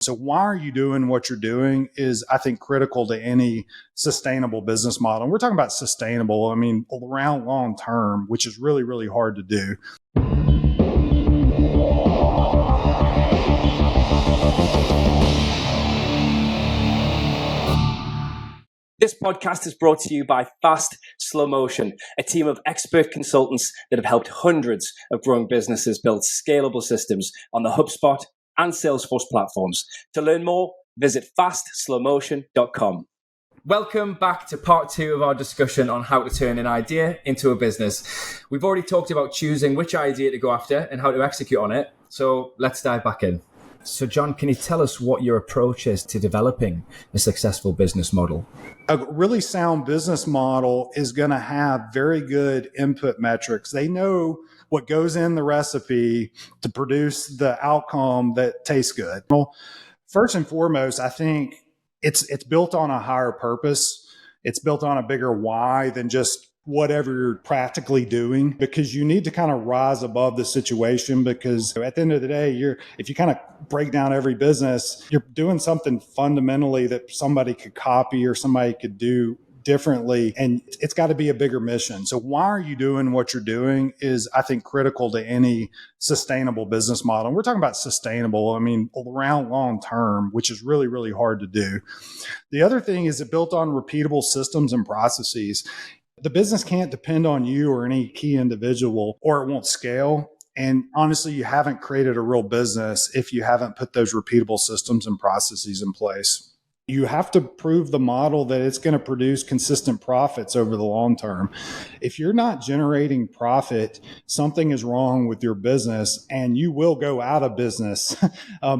So why are you doing what you're doing is, I think, critical to any sustainable business model. And we're talking about sustainable, I mean, around long term, which is really, really hard to do. This podcast is brought to you by Fast Slow Motion, a team of expert consultants that have helped hundreds of growing businesses build scalable systems on the HubSpot and Salesforce platforms. To learn more, visit fastslowmotion.com. Welcome back to part 2 of our discussion on how to turn an idea into a business. We've already talked about choosing which idea to go after and how to execute on it. So let's dive back in. So John, can you tell us what your approach is to developing a successful business model? A really sound business model is going to have very good input metrics. They know what goes in the recipe to produce the outcome that tastes good. Well, first and foremost, I think it's built on a higher purpose. It's built on a bigger why than just whatever you're practically doing, because you need to kind of rise above the situation, because at the end of the day, if you kind of break down every business, you're doing something fundamentally that somebody could copy or somebody could do differently, and it's got to be a bigger mission. So why are you doing what you're doing is, I think, critical to any sustainable business model. And we're talking about sustainable, I mean, around long term, which is really, really hard to do. The other thing is it built on repeatable systems and processes. The business can't depend on you or any key individual, or it won't scale. And honestly, you haven't created a real business if you haven't put those repeatable systems and processes in place. You have to prove the model that it's going to produce consistent profits over the long term. If you're not generating profit, something is wrong with your business, and you will go out of business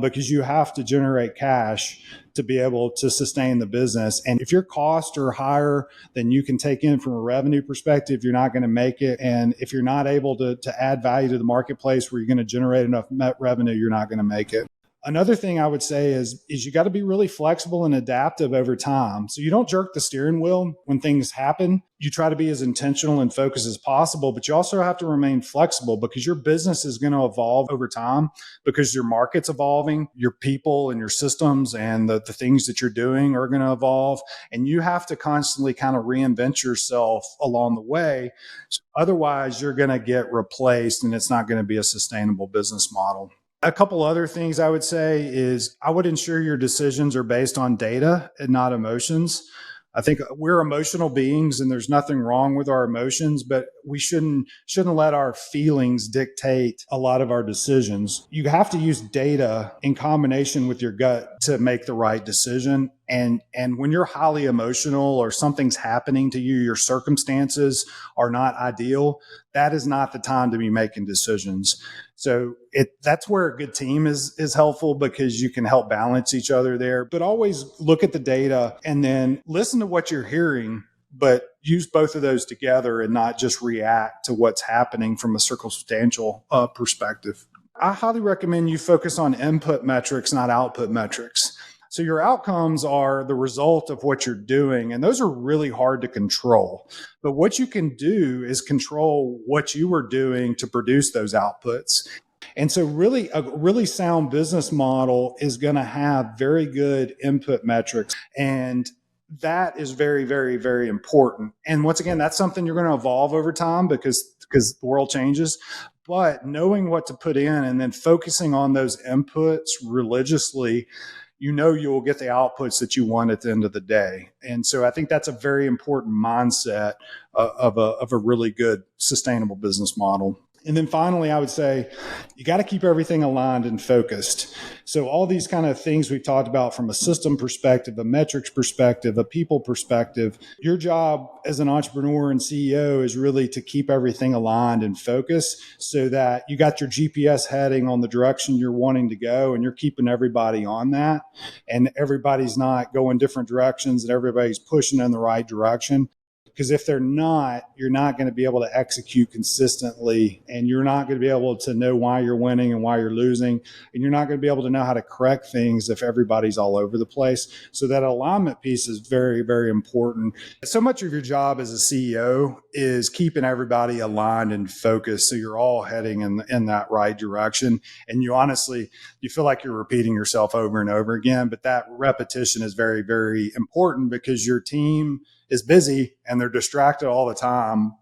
because you have to generate cash to be able to sustain the business. And if your costs are higher than you can take in from a revenue perspective, you're not going to make it. And if you're not able to add value to the marketplace where you're going to generate enough net revenue, you're not going to make it. Another thing I would say is you got to be really flexible and adaptive over time. So you don't jerk the steering wheel when things happen. You try to be as intentional and focused as possible, but you also have to remain flexible, because your business is going to evolve over time, because your market's evolving, your people and your systems and the things that you're doing are going to evolve. And you have to constantly kind of reinvent yourself along the way. So otherwise, you're going to get replaced, and it's not going to be a sustainable business model. A couple other things I would say is I would ensure your decisions are based on data and not emotions. I think we're emotional beings, and there's nothing wrong with our emotions, but we shouldn't let our feelings dictate a lot of our decisions. You have to use data in combination with your gut to make the right decision. And when you're highly emotional or something's happening to you, your circumstances are not ideal, that is not the time to be making decisions. So that's where a good team is helpful, because you can help balance each other there. But always look at the data and then listen to what you're hearing, but use both of those together and not just react to what's happening from a circumstantial perspective. I highly recommend you focus on input metrics, not output metrics. So your outcomes are the result of what you're doing, and those are really hard to control. But what you can do is control what you were doing to produce those outputs. And so really, a really sound business model is going to have very good input metrics. And that is very, very, very important. And once again, that's something you're going to evolve over time because the world changes. But knowing what to put in and then focusing on those inputs religiously, you will get the outputs that you want at the end of the day. And so I think that's a very important mindset of a really good sustainable business model. And then finally, I would say you got to keep everything aligned and focused. So all these kind of things we've talked about from a system perspective, a metrics perspective, a people perspective, your job as an entrepreneur and CEO is really to keep everything aligned and focused so that you got your GPS heading on the direction you're wanting to go, and you're keeping everybody on that, and everybody's not going different directions and everybody's pushing in the right direction. Because if they're not, you're not going to be able to execute consistently, and you're not going to be able to know why you're winning and why you're losing. And you're not going to be able to know how to correct things if everybody's all over the place. So that alignment piece is very, very important. So much of your job as a CEO is keeping everybody aligned and focused, so you're all heading in that right direction. And you feel like you're repeating yourself over and over again, but that repetition is very, very important because your team is busy and they're distracted all the time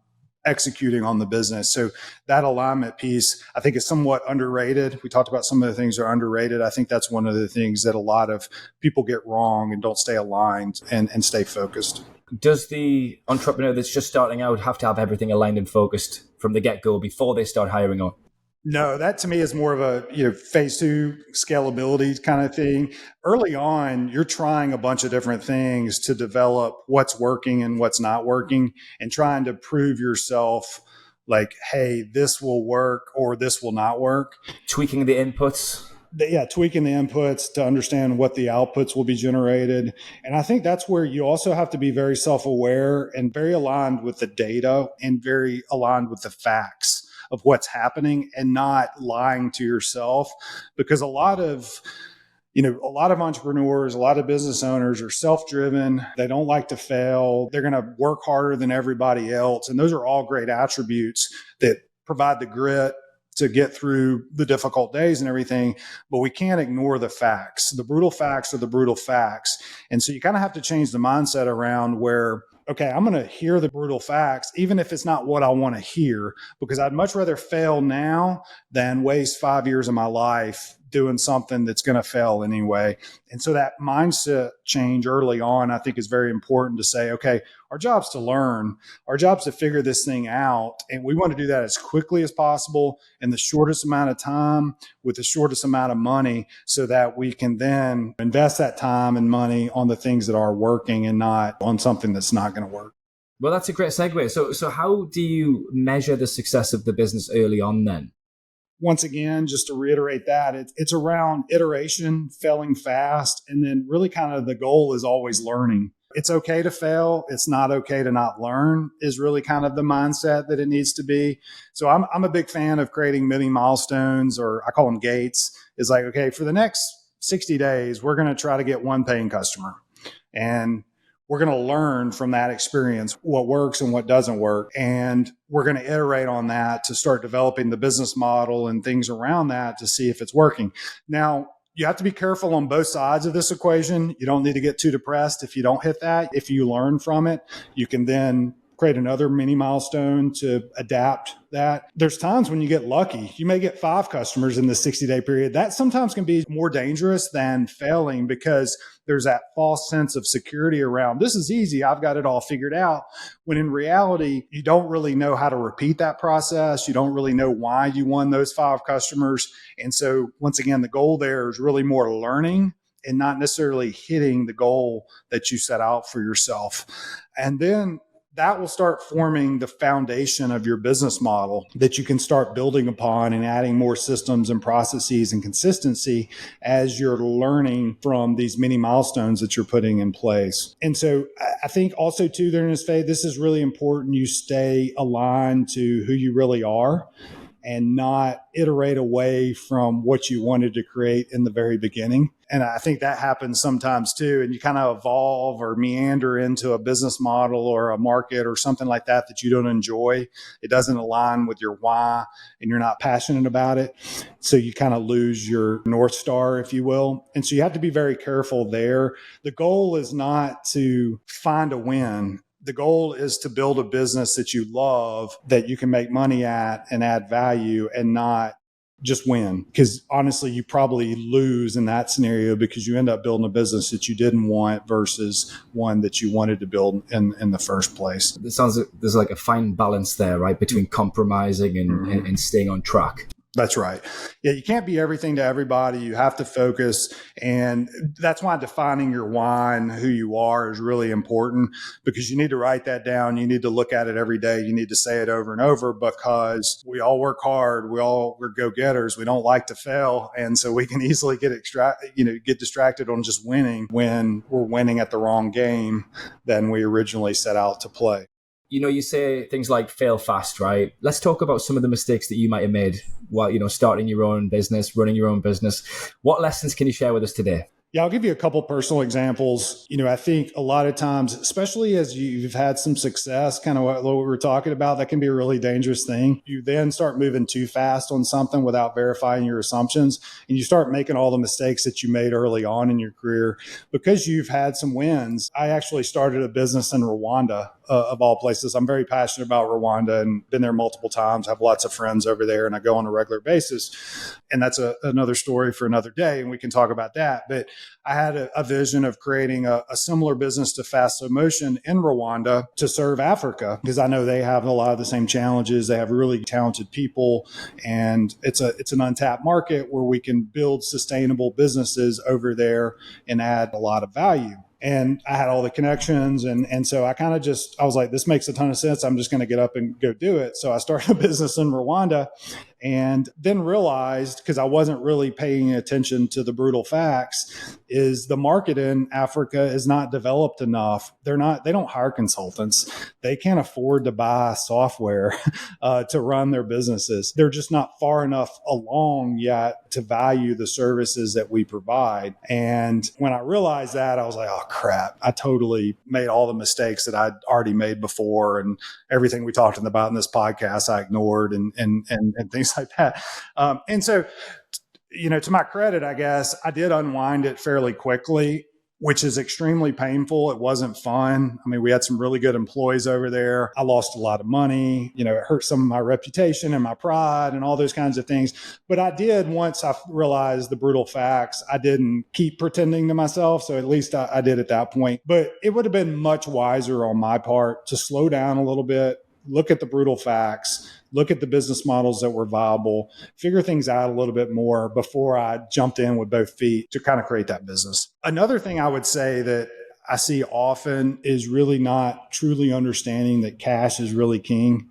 executing on the business. So that alignment piece, I think, is somewhat underrated. We talked about some of the things that are underrated. I think that's one of the things that a lot of people get wrong and don't stay aligned and stay focused. Does the entrepreneur that's just starting out have to have everything aligned and focused from the get-go before they start hiring on? No, that to me is more of a phase 2 scalability kind of thing. Early on, you're trying a bunch of different things to develop what's working and what's not working, and trying to prove yourself like, hey, this will work or this will not work. Tweaking the inputs. Tweaking the inputs to understand what the outputs will be generated. And I think that's where you also have to be very self-aware and very aligned with the data and very aligned with the facts of what's happening, and not lying to yourself. Because a lot of entrepreneurs, a lot of business owners are self-driven. They don't like to fail. They're going to work harder than everybody else. And those are all great attributes that provide the grit to get through the difficult days and everything. But we can't ignore the facts. The brutal facts are the brutal facts. And so you kind of have to change the mindset around where, okay, I'm going to hear the brutal facts, even if it's not what I want to hear, because I'd much rather fail now than waste 5 years of my life doing something that's going to fail anyway. And so that mindset change early on, I think, is very important to say, okay, our job's to learn, our job's to figure this thing out. And we want to do that as quickly as possible in the shortest amount of time with the shortest amount of money, so that we can then invest that time and money on the things that are working and not on something that's not going to work. Well, that's a great segue. So how do you measure the success of the business early on then? Once again, just to reiterate that, it's around iteration, failing fast, and then really kind of the goal is always learning. It's okay to fail. It's not okay to not learn, is really kind of the mindset that it needs to be. So I'm a big fan of creating mini-milestones, or I call them gates. It's like, okay, for the next 60 days, we're going to try to get one paying customer. And we're going to learn from that experience what works and what doesn't work. And we're going to iterate on that to start developing the business model and things around that to see if it's working. Now, you have to be careful on both sides of this equation. You don't need to get too depressed if you don't hit that. If you learn from it, you can then create another mini milestone to adapt that. There's times when you get lucky. You may get 5 customers in the 60-day period. That sometimes can be more dangerous than failing, because there's that false sense of security around, this is easy, I've got it all figured out. When in reality, you don't really know how to repeat that process. You don't really know why you won those 5 customers. And so once again, the goal there is really more learning and not necessarily hitting the goal that you set out for yourself. And then that will start forming the foundation of your business model that you can start building upon and adding more systems and processes and consistency as you're learning from these mini milestones that you're putting in place. And so I think also too, during this phase, this is really important. You stay aligned to who you really are and not iterate away from what you wanted to create in the very beginning. And I think that happens sometimes too. And you kind of evolve or meander into a business model or a market or something like that that you don't enjoy. It doesn't align with your why and you're not passionate about it. So you kind of lose your North Star, if you will. And so you have to be very careful there. The goal is not to find a win. The goal is to build a business that you love, that you can make money at and add value, and not just win. Because honestly, you probably lose in that scenario because you end up building a business that you didn't want versus one that you wanted to build in the first place. It sounds like there's like a fine balance there, right? Between compromising and staying on track. That's right. Yeah, you can't be everything to everybody. You have to focus. And that's why defining your why and who you are is really important, because you need to write that down. You need to look at it every day. You need to say it over and over, because we all work hard. We're go-getters. We don't like to fail. And so we can easily get distracted on just winning when we're winning at the wrong game than we originally set out to play. You say things like fail fast, right? Let's talk about some of the mistakes that you might have made while, starting your own business, running your own business. What lessons can you share with us today? Yeah, I'll give you a couple personal examples. I think a lot of times, especially as you've had some success, kind of what we were talking about, that can be a really dangerous thing. You then start moving too fast on something without verifying your assumptions, and you start making all the mistakes that you made early on in your career because you've had some wins. I actually started a business in Rwanda, of all places. I'm very passionate about Rwanda and been there multiple times. I have lots of friends over there, and I go on a regular basis. And that's another story for another day, and we can talk about that. But I had a vision of creating a similar business to Fast Slow Motion in Rwanda to serve Africa, because I know they have a lot of the same challenges. They have really talented people, and it's an untapped market where we can build sustainable businesses over there and add a lot of value. And I had all the connections. And so I was like, this makes a ton of sense. I'm just going to get up and go do it. So I started a business in Rwanda, and then realized, because I wasn't really paying attention to the brutal facts, is the market in Africa is not developed enough. They don't hire consultants. They can't afford to buy software to run their businesses. They're just not far enough along yet to value the services that we provide. And when I realized that, I was like, oh crap, I totally made all the mistakes that I'd already made before, and everything we talked about in this podcast, I ignored and things like that. And so, to my credit, I guess I did unwind it fairly quickly, which is extremely painful. It wasn't fun. I mean, we had some really good employees over there. I lost a lot of money. It hurt some of my reputation and my pride and all those kinds of things. But I did, once I realized the brutal facts, I didn't keep pretending to myself. So at least I did at that point. But it would have been much wiser on my part to slow down a little bit, look at the brutal facts, look at the business models that were viable, figure things out a little bit more before I jumped in with both feet to kind of create that business. Another thing I would say that I see often is really not truly understanding that cash is really king.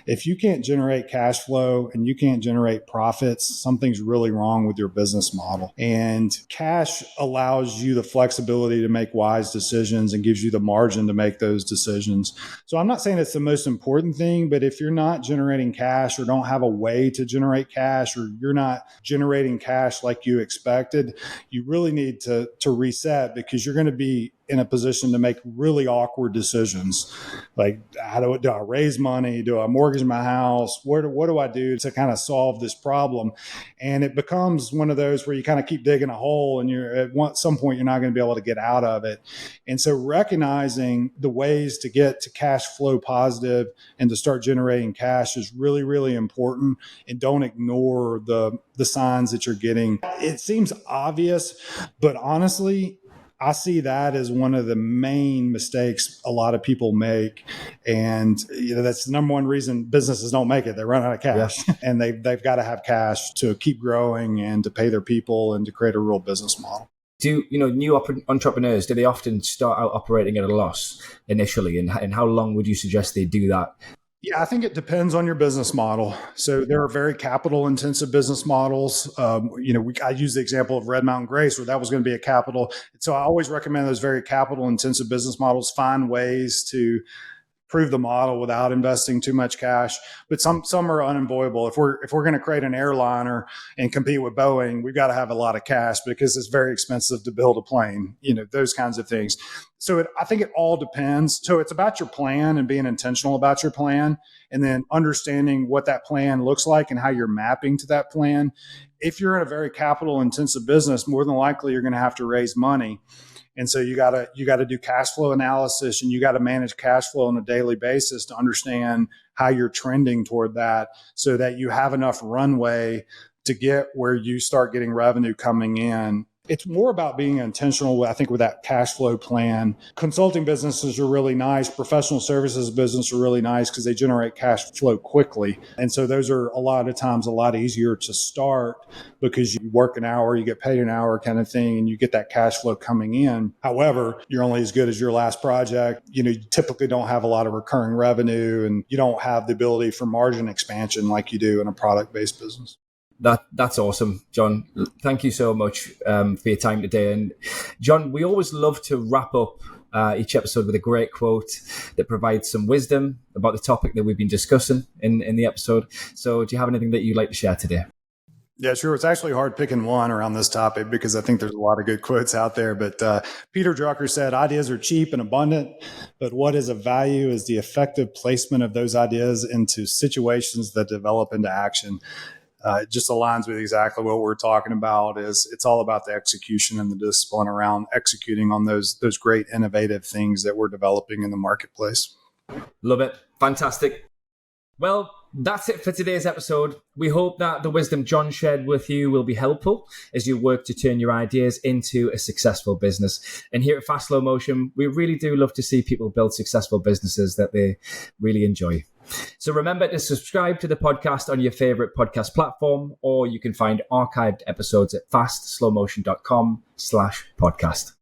If you can't generate cash flow and you can't generate profits, something's really wrong with your business model. And cash allows you the flexibility to make wise decisions and gives you the margin to make those decisions. So I'm not saying it's the most important thing, but if you're not generating cash or don't have a way to generate cash, or you're not generating cash like you expected, you really need to reset, because you're going to be in a position to make really awkward decisions. Like, do I raise money? Do I mortgage my house? What do I do to kind of solve this problem? And it becomes one of those where you kind of keep digging a hole, and at some point you're not going to be able to get out of it. And so recognizing the ways to get to cash flow positive and to start generating cash is really, really important. And don't ignore the signs that you're getting. It seems obvious, but honestly, I see that as one of the main mistakes a lot of people make. And that's the number one reason businesses don't make it. They run out of cash. Yeah. And they've got to have cash to keep growing and to pay their people and to create a real business model. Do new entrepreneurs, do they often start out operating at a loss initially? And how long would you suggest they do that? Yeah, I think it depends on your business model. So there are very capital intensive business models. I use the example of Red Mountain Grace, where that was going to be a capital. So I always recommend those very capital intensive business models find ways to prove the model without investing too much cash. But some are unavoidable. If we're going to create an airliner and compete with Boeing, we've got to have a lot of cash because it's very expensive to build a plane, those kinds of things. So I think it all depends. So it's about your plan and being intentional about your plan, and then understanding what that plan looks like and how you're mapping to that plan. If you're in a very capital intensive business, more than likely you're going to have to raise money. And so you got to do cash flow analysis, and you got to manage cash flow on a daily basis to understand how you're trending toward that, so that you have enough runway to get where you start getting revenue coming in. It's more about being intentional, I think, with that cash flow plan. Consulting businesses are really nice. Professional services business are really nice because they generate cash flow quickly. And so those are a lot of times a lot easier to start because you work an hour, you get paid an hour kind of thing, and you get that cash flow coming in. However, you're only as good as your last project. You typically don't have a lot of recurring revenue, and you don't have the ability for margin expansion like you do in a product-based business. That's awesome, John. Thank you so much for your time today. And John, we always love to wrap up each episode with a great quote that provides some wisdom about the topic that we've been discussing in the episode. So do you have anything that you'd like to share today? Yeah, sure. It's actually hard picking one around this topic because I think there's a lot of good quotes out there. But Peter Drucker said, ideas are cheap and abundant, but what is of value is the effective placement of those ideas into situations that develop into action. It just aligns with exactly what we're talking about. Is it's all about the execution and the discipline around executing on those great innovative things that we're developing in the marketplace. Love it. Fantastic. Well, that's it for today's episode. We hope that the wisdom John shared with you will be helpful as you work to turn your ideas into a successful business. And here at Fast Slow Motion, we really do love to see people build successful businesses that they really enjoy. So remember to subscribe to the podcast on your favorite podcast platform, or you can find archived episodes at fastslowmotion.com/podcast.